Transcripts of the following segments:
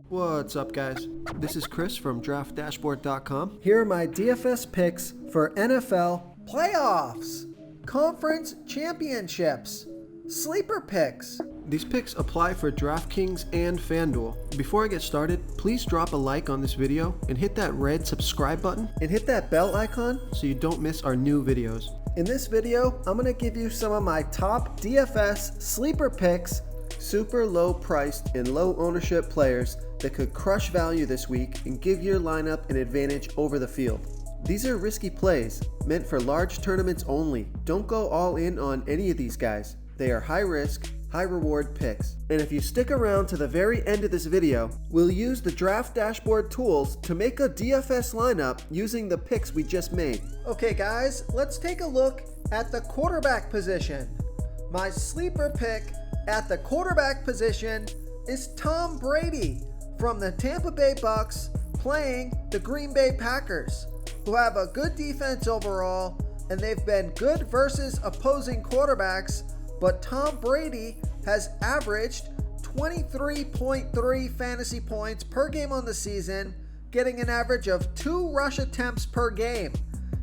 What's up, guys? This is Chris from DraftDashboard.com. Here are my DFS picks for NFL playoffs, conference championships, sleeper picks. These picks apply for DraftKings and FanDuel. Before I get started, please drop a like on this video and hit that red subscribe button And hit that bell icon. so you don't miss our new videos. In this video, I'm going to give you some of my top DFS sleeper picks, Super low priced and low ownership players that could crush value this week and give your lineup an advantage over the field. These are risky plays, meant for large tournaments only. Don't go all in on any of these guys. They are high risk, high reward picks. And if you stick around to the very end of this video, we'll use the Draft Dashboard tools to make a DFS lineup using the picks we just made. Okay guys, let's take a look at the quarterback position. My sleeper pick at the quarterback position is Tom Brady from the Tampa Bay Bucks playing the Green Bay Packers, who have a good defense overall, and they've been good versus opposing quarterbacks, but Tom Brady has averaged 23.3 fantasy points per game on the season, getting an average of 2 rush attempts per game.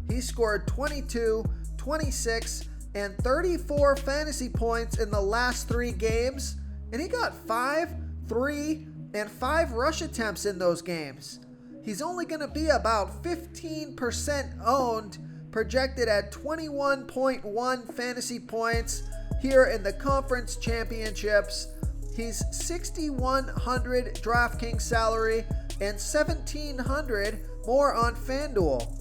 He scored 22, 26, and 34 fantasy points in the last 3 games, and he got 5, 3, and 5 rush attempts in those games. He's only going to be about 15% owned, projected at 21.1 fantasy points here in the conference championships. He's 6,100 DraftKings salary and 1,700 more on FanDuel.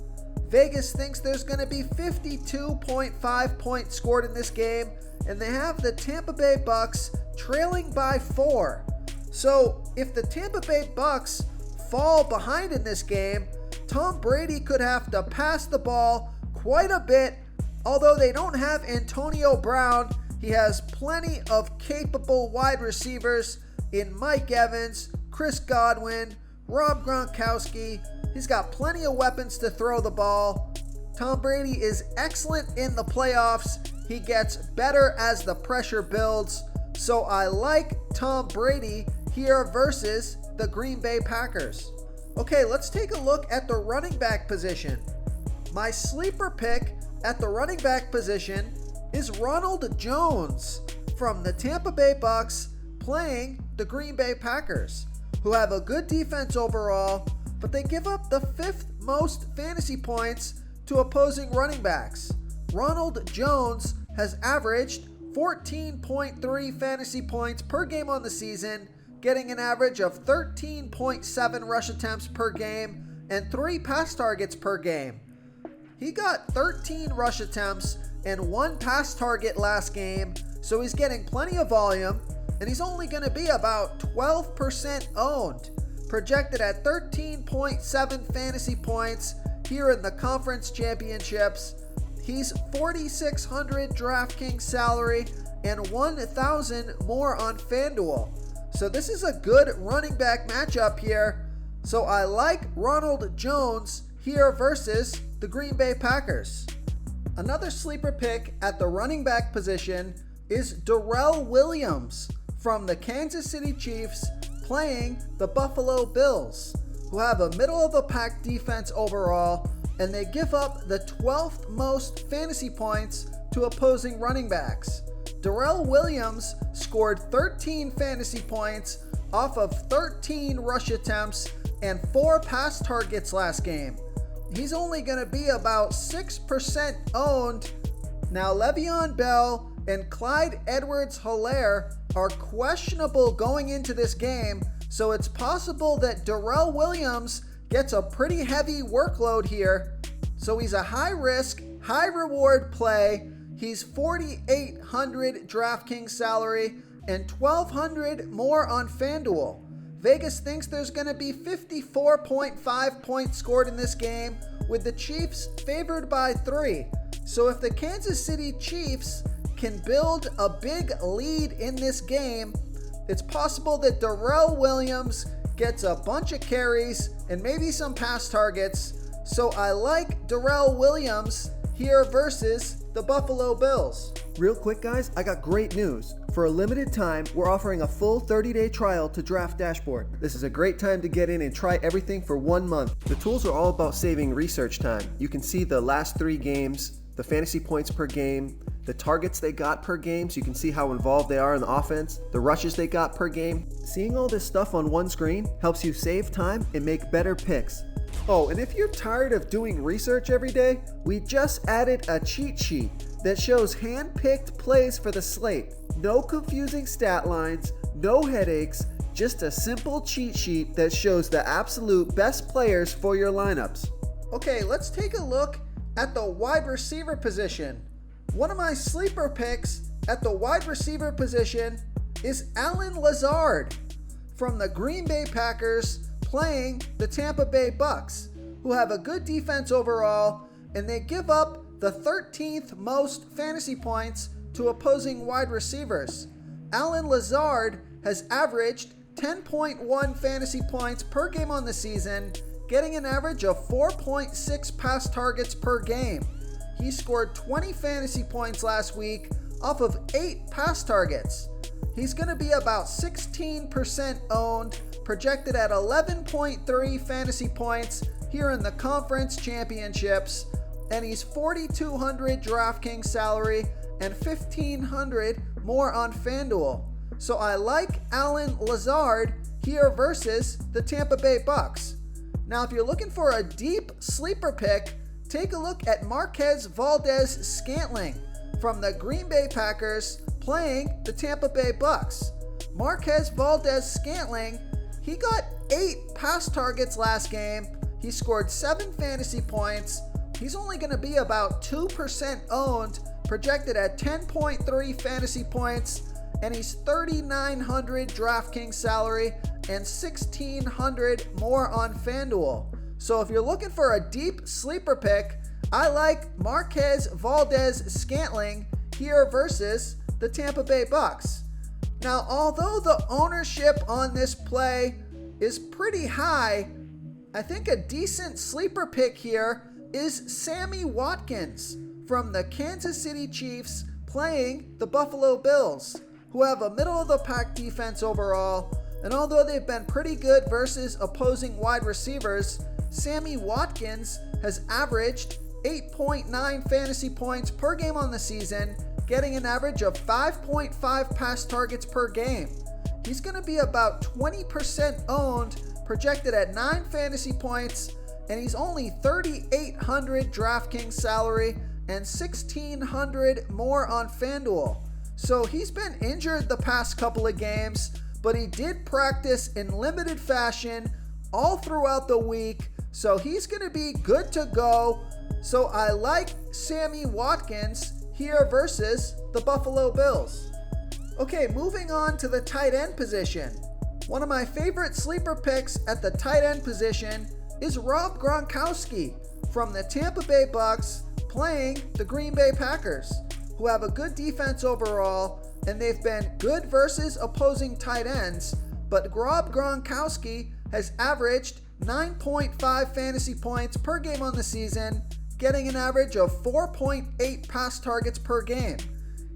Vegas thinks there's going to be 52.5 points scored in this game, and they have the Tampa Bay Bucks trailing by 4. So if the Tampa Bay Bucks fall behind in this game, Tom Brady could have to pass the ball quite a bit. Although they don't have Antonio Brown, he has plenty of capable wide receivers in Mike Evans, Chris Godwin, Rob Gronkowski. He's got plenty of weapons to throw the ball. Tom Brady is excellent in the playoffs. He gets better as the pressure builds. So I like Tom Brady here versus the Green Bay Packers. Okay, let's take a look at the running back position. My sleeper pick at the running back position is Ronald Jones from the Tampa Bay Bucks playing the Green Bay Packers, who have a good defense overall, but they give up the 5th most fantasy points to opposing running backs. Ronald Jones has averaged 14.3 fantasy points per game on the season, getting an average of 13.7 rush attempts per game and 3 pass targets per game. He got 13 rush attempts and 1 pass target last game, so he's getting plenty of volume, and he's only going to be about 12% owned, projected at 13.7 fantasy points here in the conference championships. He's 4,600 DraftKings salary and 1,000 more on FanDuel. So this is a good running back matchup here. So I like Ronald Jones here versus the Green Bay Packers. Another sleeper pick at the running back position is Darrell Williams from the Kansas City Chiefs playing the Buffalo Bills, who have a middle-of-the-pack defense overall, and they give up the 12th most fantasy points to opposing running backs. Darrell Williams scored 13 fantasy points off of 13 rush attempts and 4 pass targets last game. He's only going to be about 6% owned. Now Le'Veon Bell and Clyde Edwards-Helaire are questionable going into this game, so it's possible that Darrell Williams gets a pretty heavy workload here. So he's a high risk, high reward play. He's 4,800 DraftKings salary and 1,200 more on FanDuel. Vegas thinks there's going to be 54.5 points scored in this game, with the Chiefs favored by 3. So if the Kansas City Chiefs can build a big lead in this game, it's possible that Darrell Williams gets a bunch of carries and maybe some pass targets. So I like Darrell Williams here versus the Buffalo Bills. Real quick, guys, I got great news. For a limited time, we're offering a full 30-day trial to Draft Dashboard. This is a great time to get in and try everything for 1 month. The tools are all about saving research time. You can see the last 3 games, the fantasy points per game, the targets they got per game, so you can see how involved they are in the offense, the rushes they got per game. Seeing all this stuff on one screen helps you save time and make better picks. Oh, and if you're tired of doing research every day, we just added a cheat sheet that shows hand-picked plays for the slate. No confusing stat lines, no headaches, just a simple cheat sheet that shows the absolute best players for your lineups. Okay, let's take a look at the wide receiver position. One of my sleeper picks at the wide receiver position is Allen Lazard from the Green Bay Packers playing the Tampa Bay Bucks, who have a good defense overall, and they give up the 13th most fantasy points to opposing wide receivers. Allen Lazard has averaged 10.1 fantasy points per game on the season, getting an average of 4.6 pass targets per game. He scored 20 fantasy points last week off of 8 pass targets. He's going to be about 16% owned, projected at 11.3 fantasy points here in the conference championships, and he's $4,200 DraftKings salary and $1,500 more on FanDuel. So I like Allen Lazard here versus the Tampa Bay Bucks. Now, if you're looking for a deep sleeper pick, take a look at Marquez, Valdez, Scantling from the Green Bay Packers playing the Tampa Bay Bucks. Marquez, Valdez, Scantling, he got 8 pass targets last game. He scored 7 fantasy points. He's only going to be about 2% owned, projected at 10.3 fantasy points, and he's $3,900 DraftKings salary and $1,600 more on FanDuel. So if you're looking for a deep sleeper pick, I like Marquez, Valdez, Scantling here versus the Tampa Bay Bucks. Now, although the ownership on this play is pretty high, I think a decent sleeper pick here is Sammy Watkins from the Kansas City Chiefs playing the Buffalo Bills, who have a middle-of-the-pack defense overall, and although they've been pretty good versus opposing wide receivers, Sammy Watkins has averaged 8.9 fantasy points per game on the season, getting an average of 5.5 pass targets per game. He's going to be about 20% owned, projected at 9 fantasy points, and he's only $3,800 DraftKings salary and $1,600 more on FanDuel. So he's been injured the past couple of games, but he did practice in limited fashion all throughout the week, so he's going to be good to go. So I like Sammy Watkins here versus the Buffalo Bills. Okay, moving on to the tight end position. One of my favorite sleeper picks at the tight end position is Rob Gronkowski from the Tampa Bay Bucks playing the Green Bay Packers, who have a good defense overall, and they've been good versus opposing tight ends, but Rob Gronkowski has averaged 9.5 fantasy points per game on the season, getting an average of 4.8 pass targets per game.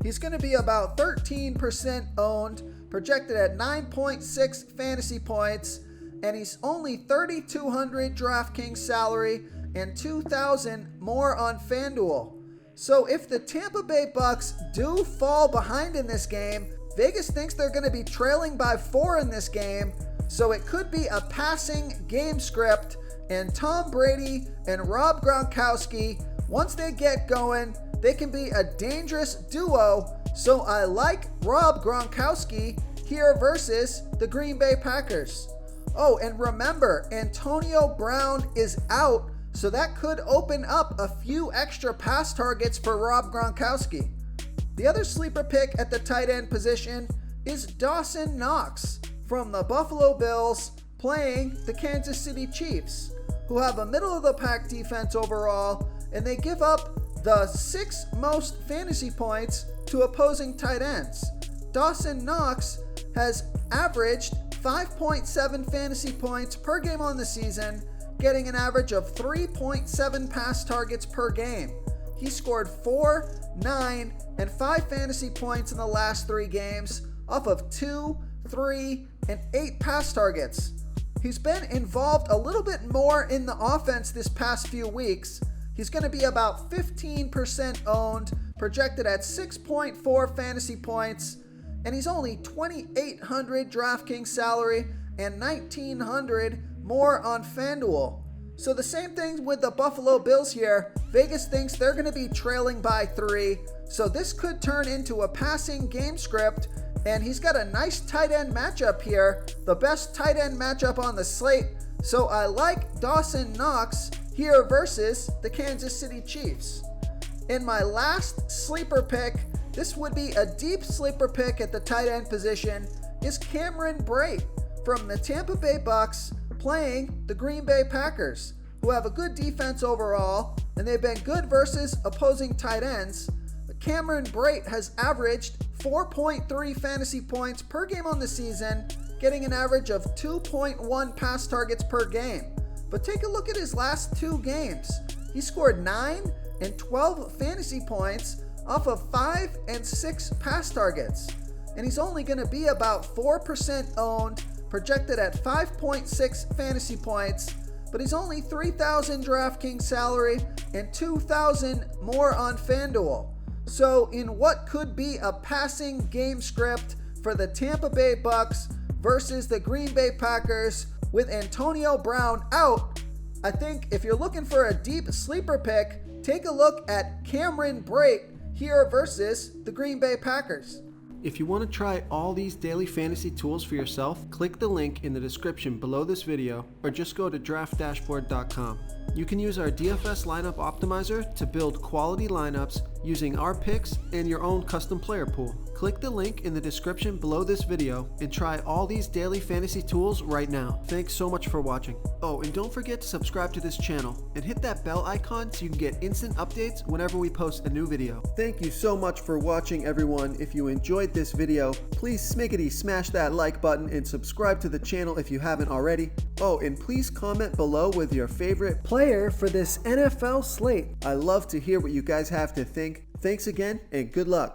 He's going to be about 13% owned, projected at 9.6 fantasy points, and he's only $3,200 DraftKings salary and $2,000 more on FanDuel. So if the Tampa Bay Bucks do fall behind in this game, Vegas thinks they're going to be trailing by 4 in this game, so it could be a passing game script, and Tom Brady and Rob Gronkowski, once they get going, they can be a dangerous duo. So I like Rob Gronkowski here versus the Green Bay Packers. Oh, and remember, Antonio Brown is out, so that could open up a few extra pass targets for Rob Gronkowski. The other sleeper pick at the tight end position is Dawson Knox from the Buffalo Bills playing the Kansas City Chiefs, who have a middle-of-the-pack defense overall, and they give up the 6th most fantasy points to opposing tight ends. Dawson Knox has averaged 5.7 fantasy points per game on the season, getting an average of 3.7 pass targets per game. he scored 4, 9, and 5 fantasy points in the last 3 games off of 2, 3, and 8 pass targets. He's been involved a little bit more in the offense this past few weeks. He's going to be about 15% owned, projected at 6.4 fantasy points, and he's only $2,800 DraftKings salary and $1,900 more on FanDuel. So the same thing with the Buffalo Bills here. Vegas thinks they're going to be trailing by 3, so this could turn into a passing game script, and he's got a nice tight end matchup here, the best tight end matchup on the slate. So I like Dawson Knox here versus the Kansas City Chiefs. In my last sleeper pick, this would be a deep sleeper pick at the tight end position, is Cameron Breit from the Tampa Bay Bucks playing the Green Bay Packers, who have a good defense overall, and they've been good versus opposing tight ends. Cameron Breit has averaged 4.3 fantasy points per game on the season, getting an average of 2.1 pass targets per game. But take a look at his last 2 games. He scored 9 and 12 fantasy points off of 5 and 6 pass targets. And he's only going to be about 4% owned, projected at 5.6 fantasy points, but he's only $3,000 DraftKings salary and $2,000 more on FanDuel. So in what could be a passing game script for the Tampa Bay Bucks versus the Green Bay Packers with Antonio Brown out, I think if you're looking for a deep sleeper pick, take a look at Cameron Breit here versus the Green Bay Packers. If you want to try all these daily fantasy tools for yourself, click the link in the description below this video or just go to draftdashboard.com. You can use our DFS lineup optimizer to build quality lineups using our picks and your own custom player pool. Click the link in the description below this video and try all these daily fantasy tools right now. Thanks so much for watching. Oh, and don't forget to subscribe to this channel and hit that bell icon so you can get instant updates whenever we post a new video. Thank you so much for watching, everyone. If you enjoyed this video, please smiggity smash that like button and subscribe to the channel if you haven't already. Oh, and please comment below with your favorite player for this NFL slate. I love to hear what you guys have to think. Thanks again and good luck.